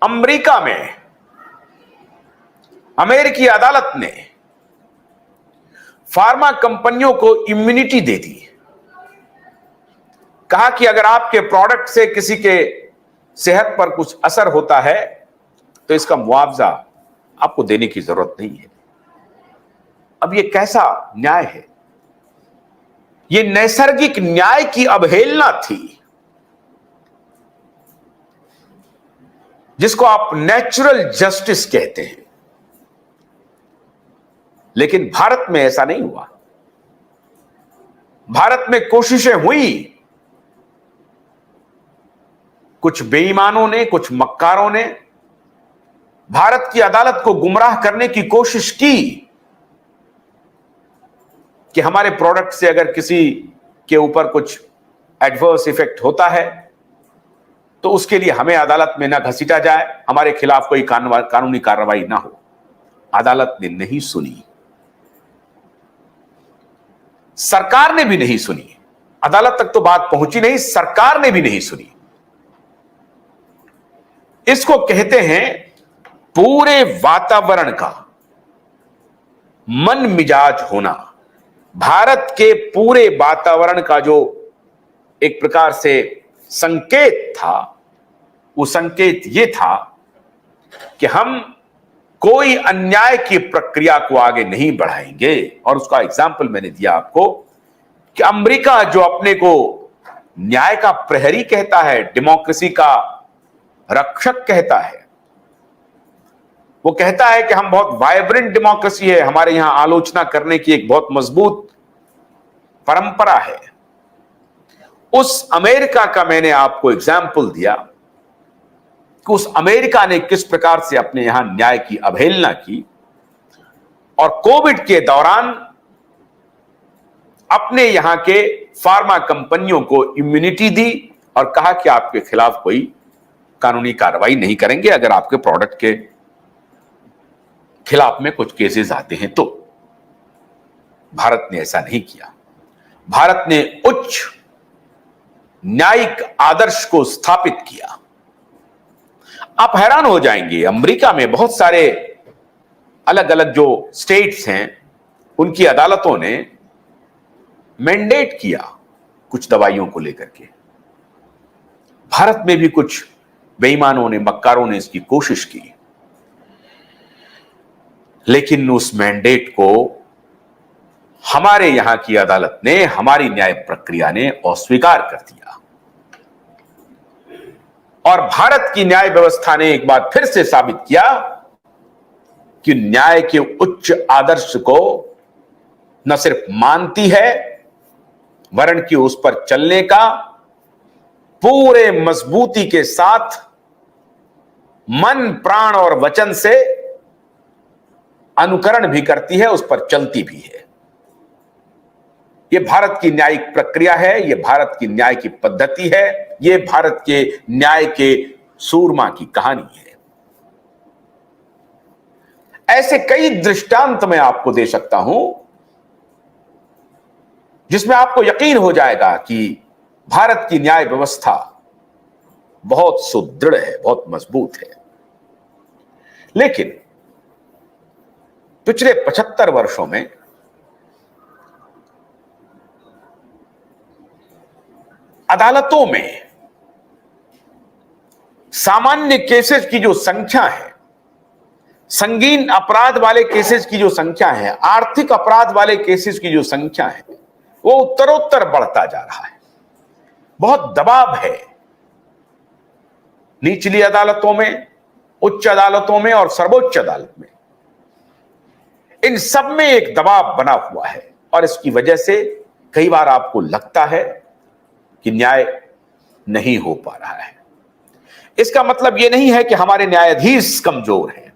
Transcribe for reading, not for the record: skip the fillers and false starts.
America में अमेरिकी अदालत ने फार्मा कंपनियों को इम्यूनिटी दे दी। कहा कि अगर आपके प्रोडक्ट से किसी के सेहत पर कुछ असर होता है तो इसका मुआवजा आपको देने की जरूरत नहीं है। अब यह कैसा न्याय है? यह नैसर्गिक न्याय की अवहेलना थी, जिसको आप नेचुरल जस्टिस कहते हैं। लेकिन भारत में ऐसा नहीं हुआ। भारत में कोशिशें हुई, कुछ बेईमानों ने, कुछ मक्कारों ने भारत की अदालत को गुमराह करने की कोशिश की कि हमारे प्रोडक्ट से अगर किसी के ऊपर कुछ एडवर्स इफेक्ट होता है तो उसके लिए हमें अदालत में ना घसीटा जाए, हमारे खिलाफ कोई कानूनी कार्रवाई ना हो। अदालत ने नहीं सुनी, सरकार ने भी नहीं सुनी। अदालत तक तो बात पहुंची नहीं, सरकार ने भी नहीं सुनी। इसको कहते हैं पूरे वातावरण का मन मिजाज होना। भारत के पूरे वातावरण का जो एक प्रकार से संकेत था, वो संकेत ये था कि हम कोई अन्याय की प्रक्रिया को आगे नहीं बढ़ाएंगे। और उसका एग्जाम्पल मैंने दिया आपको कि अमेरिका जो अपने को न्याय का प्रहरी कहता है, डेमोक्रेसी का रक्षक कहता है, वो कहता है कि हम बहुत वाइब्रेंट डेमोक्रेसी है, हमारे यहां आलोचना करने की एक बहुत मजबूत परंपरा है। उस अमेरिका का मैंने आपको एग्जाम्पल दिया कि उस अमेरिका ने किस प्रकार से अपने यहां न्याय की अवहेलना की और कोविड के दौरान अपने यहां के फार्मा कंपनियों को इम्यूनिटी दी और कहा कि आपके खिलाफ कोई कानूनी कार्रवाई नहीं करेंगे अगर आपके प्रोडक्ट के खिलाफ में कुछ केसेस आते हैं तो। भारत ने ऐसा नहीं किया। भारत ने उच्च न्यायिक आदर्श को स्थापित किया। आप हैरान हो जाएंगे, अमेरिका में बहुत सारे अलग अलग जो स्टेट्स हैं, उनकी अदालतों ने मैंडेट किया कुछ दवाइयों को लेकर के। भारत में भी कुछ बेईमानों ने, मक्कारों ने इसकी कोशिश की, लेकिन उस मैंडेट को हमारे यहां की अदालत ने, हमारी न्याय प्रक्रिया ने अस्वीकार कर दिया। और भारत की न्याय व्यवस्था ने एक बार फिर से साबित किया कि न्याय के उच्च आदर्श को न सिर्फ मानती है, वरन कि उस पर चलने का पूरे मजबूती के साथ मन, प्राण और वचन से अनुकरण भी करती है, उस पर चलती भी है। यह भारत की न्यायिक प्रक्रिया है, यह भारत की न्याय की पद्धति है, यह भारत के न्याय के सूरमा की कहानी है। ऐसे कई दृष्टांत मैं आपको दे सकता हूं जिसमें आपको यकीन हो जाएगा कि भारत की न्याय व्यवस्था बहुत सुदृढ़ है, बहुत मजबूत है। लेकिन पिछले 75 वर्षों में अदालतों में सामान्य केसेस की जो संख्या है, संगीन अपराध वाले केसेस की जो संख्या है, आर्थिक अपराध वाले केसेस की जो संख्या है, वो उत्तरोत्तर बढ़ता जा रहा है। बहुत दबाव है निचली अदालतों में, उच्च अदालतों में और सर्वोच्च अदालत में। इन सब में एक दबाव बना हुआ है और इसकी वजह से कई बार आपको लगता है कि न्याय नहीं हो पा रहा है। इसका मतलब यह नहीं है कि हमारे न्यायाधीश कमजोर हैं।